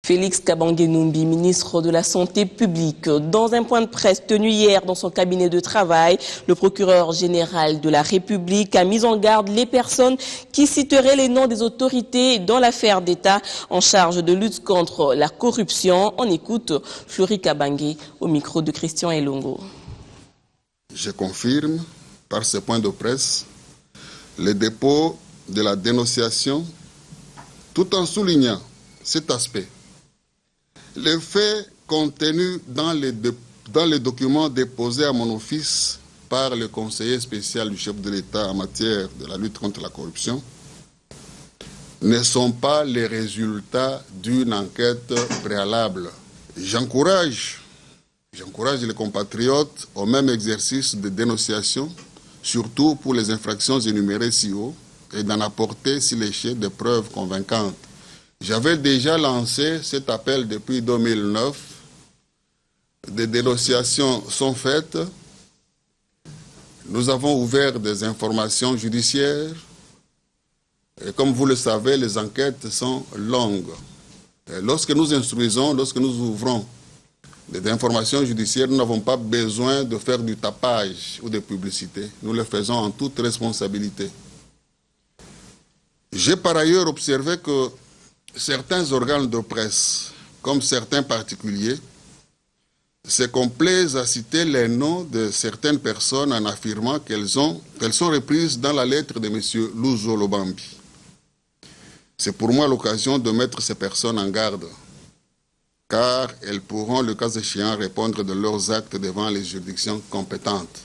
Félix Kabange-Numbi, ministre de la Santé publique. Dans un point de presse tenu hier dans son cabinet de travail, le procureur général de la République a mis en garde les personnes qui citeraient les noms des autorités dans l'affaire d'État en charge de lutte contre la corruption. On écoute Fleury Kabange au micro de Christian Elongo. Je confirme par ce point de presse le dépôt de la dénonciation tout en soulignant cet aspect. Les faits contenus dans les documents déposés à mon office par le conseiller spécial du chef de l'État en matière de la lutte contre la corruption ne sont pas les résultats d'une enquête préalable. J'encourage les compatriotes au même exercice de dénonciation, surtout pour les infractions énumérées ci haut, et d'en apporter, si l'échec, des preuves convaincantes. J'avais déjà lancé cet appel depuis 2009. Des dénonciations sont faites. Nous avons ouvert des informations judiciaires. Et comme vous le savez, les enquêtes sont longues. Et lorsque nous instruisons, lorsque nous ouvrons des informations judiciaires, nous n'avons pas besoin de faire du tapage ou de publicité. Nous le faisons en toute responsabilité. J'ai par ailleurs observé que certains organes de presse, comme certains particuliers, se complaisent à citer les noms de certaines personnes en affirmant qu'elles sont reprises dans la lettre de M. Luzo Lobambi. C'est pour moi l'occasion de mettre ces personnes en garde, car elles pourront, le cas échéant, répondre de leurs actes devant les juridictions compétentes.